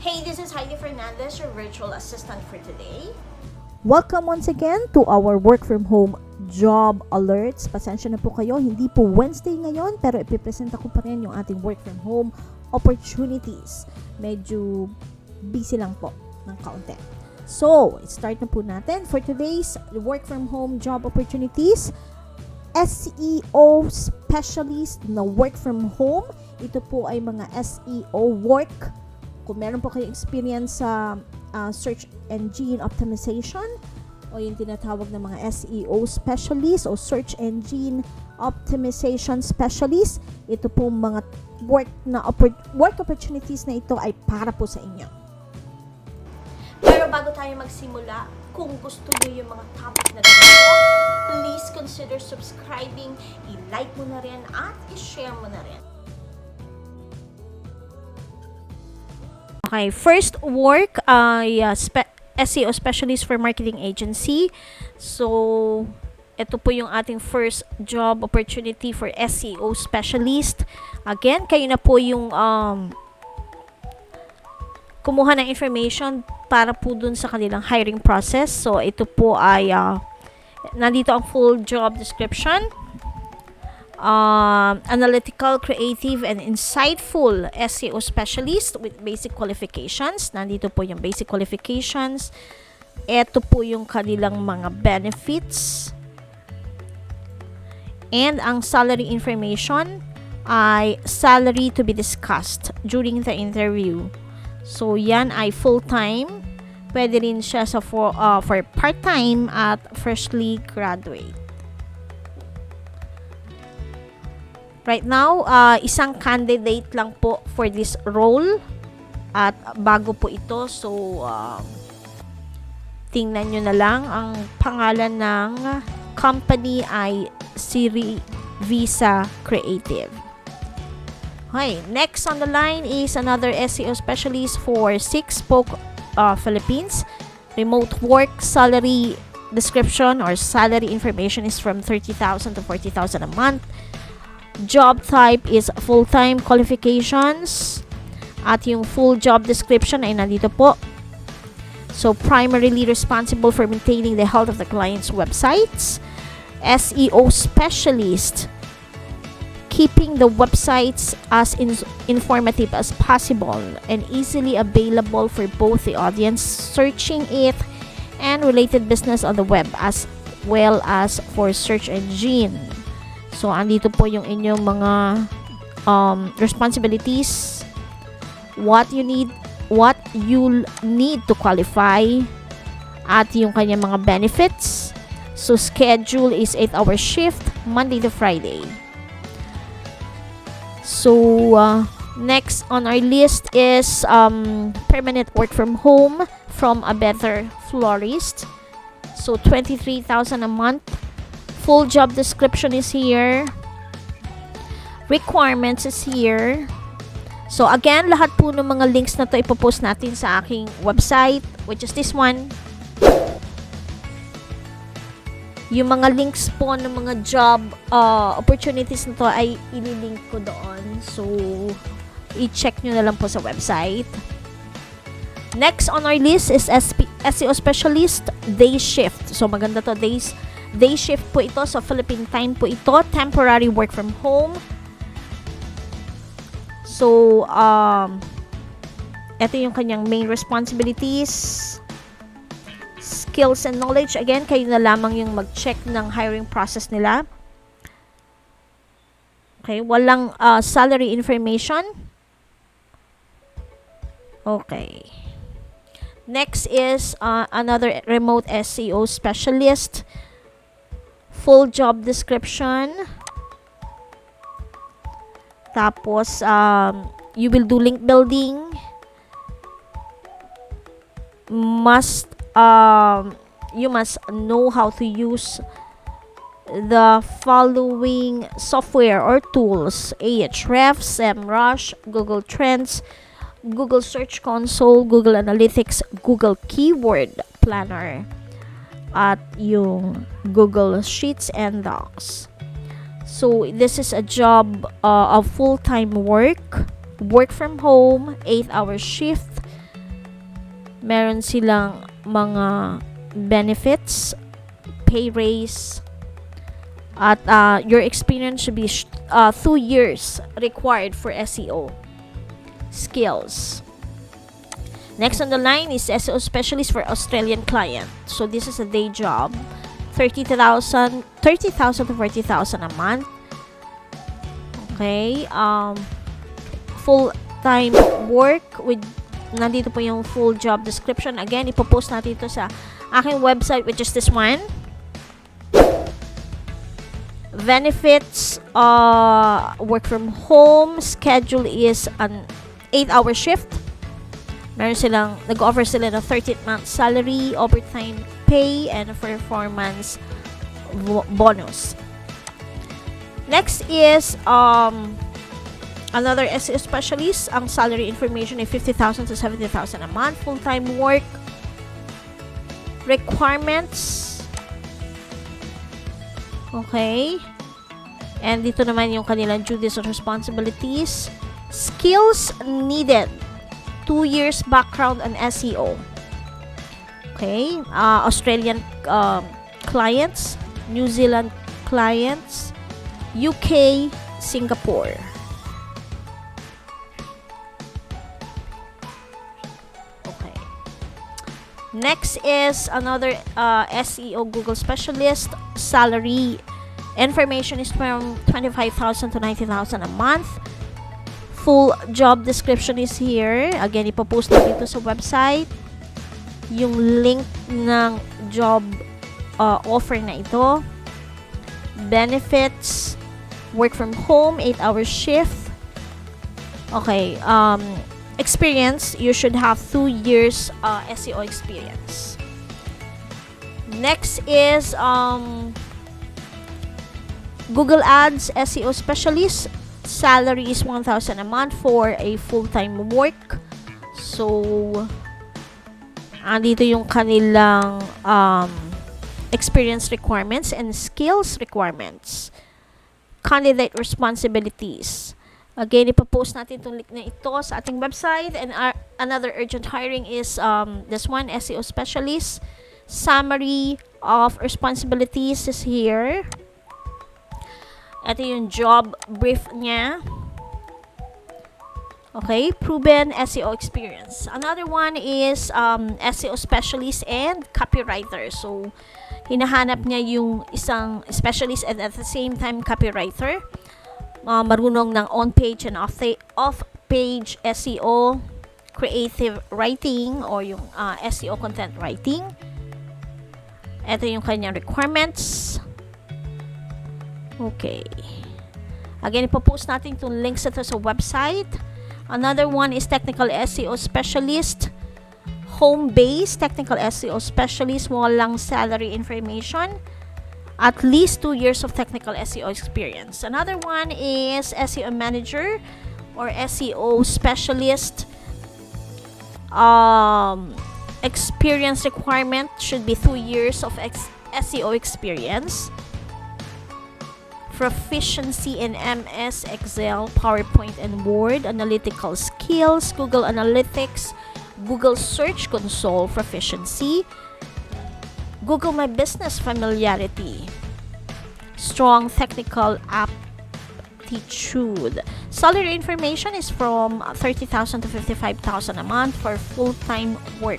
Hey, this is Heidie-Fernandez, your virtual assistant for today. Welcome once again to our work from home job alerts. Pasensya na po kayo, hindi po Wednesday ngayon, pero ipipresenta ko pa rin yung ating work from home opportunities. Medyo busy lang po ng kaunti. So, start na po natin. For today's work from home job opportunities, SEO specialist na work from home. Ito po ay mga SEO work. Kung meron po kayong experience sa search engine optimization o yung tinatawag na mga SEO specialist o search engine optimization specialist, ito po mga work opportunities na ito ay para po sa inyo. Pero bago tayo magsimula, kung gusto niyo yung mga topic na ganito, please consider subscribing, i-like mo na rin at i-share mo na rin. Okay, first work ay SEO specialist for marketing agency. So, ito po yung ating first job opportunity for SEO specialist. Again, kayo na po yung kumuha ng information para po dun sa kanilang hiring process. So, ito po ay nandito ang full job description. Analytical, creative, and insightful SEO specialist with basic qualifications. Nandito po yung basic qualifications. Ito po yung kanilang mga benefits. And ang salary information ay salary to be discussed during the interview. So, yan ay full-time. Pwede rin siya for part-time at freshly graduate. Right now, isang candidate lang po for this role at bago po ito. So, tingnan nyo na lang. Ang pangalan ng company ay Siri Visa Creative. Okay, next on the line is another SEO specialist for Six Spoke Philippines. Remote work salary description or salary information is from 30,000 to 40,000 a month. Job type is full-time qualifications. At yung full job description ay nandito po. So, primarily responsible for maintaining the health of the client's websites. SEO specialist, keeping the websites as informative as possible and easily available for both the audience searching it and related business on the web as well as for search engine. So, andito po yung inyong mga responsibilities, what you'll need to qualify, at yung kanyang mga benefits. So, schedule is 8-hour shift, Monday to Friday. So, next on our list is permanent work from home from a better florist. So, 23,000 a month. Full job description is here. Requirements is here. So, again, lahat po ng mga links na to ipopost natin sa aking website, which is this one. Yung mga links po ng mga job opportunities na to ay ililink ko doon. So, i-check nyo na lang po sa website. Next on our list is SEO specialist day shift. So, maganda to, day shift po ito. So, Philippine time po ito. Temporary work from home. So, ito yung kanyang main responsibilities. Skills and knowledge. Again, kayo na lamang yung mag-check ng hiring process nila. Okay, walang salary information. Okay. Next is another remote SEO specialist. Full job description. Tapos, you will do link building. You must know how to use the following software or tools: Ahrefs, SEMrush, Google Trends, Google Search Console, Google Analytics, Google Keyword Planner, at yung Google Sheets and Docs. So, this is a job of full-time work from home, 8-hour shift. Meron silang mga benefits, pay raise, at your experience should be 2 years required for SEO skills. Next on the line is SEO specialist for Australian client. So this is a day job, 30,000 to 40,000 a month. Okay, full-time work with, nandito po yung full job description. Again, ipopost natin ito sa aking website, which is this one. Benefits, work from home, schedule is an 8-hour shift. Meron silang, nag-offer sila ng 13th-month salary, overtime pay, and performance bonus. Next is another SEO specialist. Ang salary information ay 50,000 to 70,000 a month. Full-time work requirements. Okay. And dito naman yung kanilang duties and responsibilities. Skills needed. 2 years background on SEO. Okay. Australian clients, New Zealand clients, UK, Singapore. Okay. Next is another SEO Google specialist. Salary information is from 25,000 to 90,000 a month. Full job description is here. Again, ipopost na dito sa website yung link ng job offer na ito. Benefits, work from home, 8-hour shift. Okay, experience, you should have 2 years SEO experience. Next is Google Ads SEO specialist. Salary is 1,000 a month for a full-time work. So, andito yung kanilang experience requirements and skills requirements. Candidate responsibilities. Again, ipopost natin itong link na ito sa ating website. And another urgent hiring is this one, SEO specialist. Summary of responsibilities is here. Ito yung job brief niya. Okay, proven SEO experience. Another one is SEO specialist and copywriter. So, hinahanap niya yung isang specialist and at the same time copywriter. Marunong ng on-page and off-page SEO, creative writing, or yung SEO content writing. Ito yung kanyang requirements. Okay. Again, ipopost natin itong links ito sa website. Another one is technical SEO specialist. Home-based technical SEO specialist. Walang salary information. At least 2 years of technical SEO experience. Another one is SEO manager or SEO specialist. Experience requirement should be 2 years of SEO experience. Proficiency in MS, Excel, PowerPoint, and Word, analytical skills, Google Analytics, Google Search Console proficiency, Google My Business familiarity, strong technical aptitude. Salary information is from 30,000 to 55,000 a month for full-time work.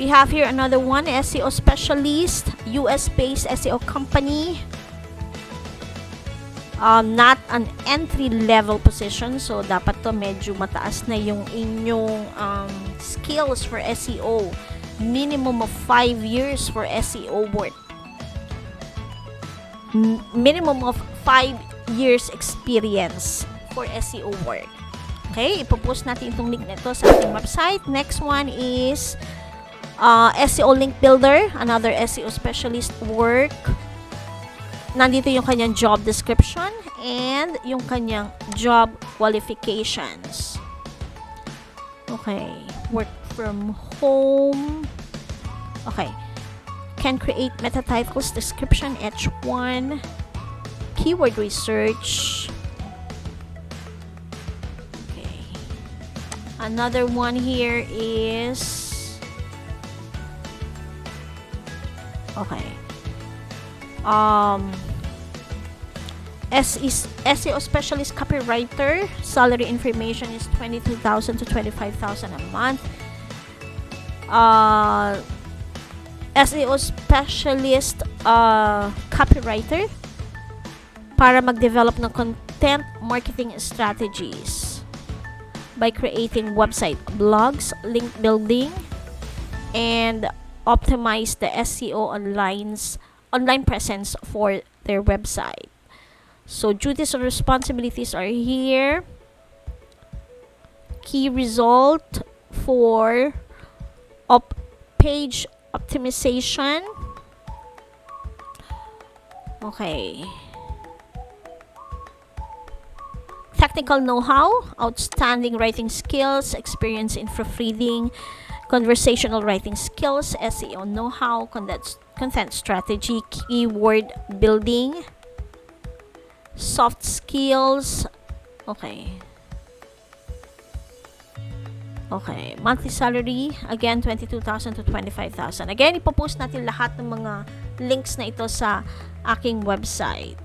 We have here another one, SEO specialist, US-based SEO company. Not an entry-level position, so dapat to medyo mataas na yung inyong skills for SEO. Minimum of 5 years for SEO work. Minimum of 5 years experience for SEO work. Okay, ipopost natin itong link nito sa ating website. Next one is SEO link builder, another SEO specialist work. Nandito yung kanyang job description and yung kanyang job qualifications. Okay, work from home. Okay, can create meta titles, description, H1, keyword research. Okay, Another one here is okay. SEO specialist copywriter. Salary information is 22,000 to 25,000 a month. SEO specialist copywriter para mag-develop ng content marketing strategies by creating website, blogs, link building, and optimize the SEO online presence for their website. So duties and responsibilities are here. Key result for page optimization. Okay. Technical know-how, outstanding writing skills, experience in proofreading, conversational writing skills, SEO know-how, content strategy, keyword building, soft skills. Okay. Okay. Monthly salary, again, 22,000 to 25,000. Again, ipopost natin lahat ng mga links na ito sa aking website.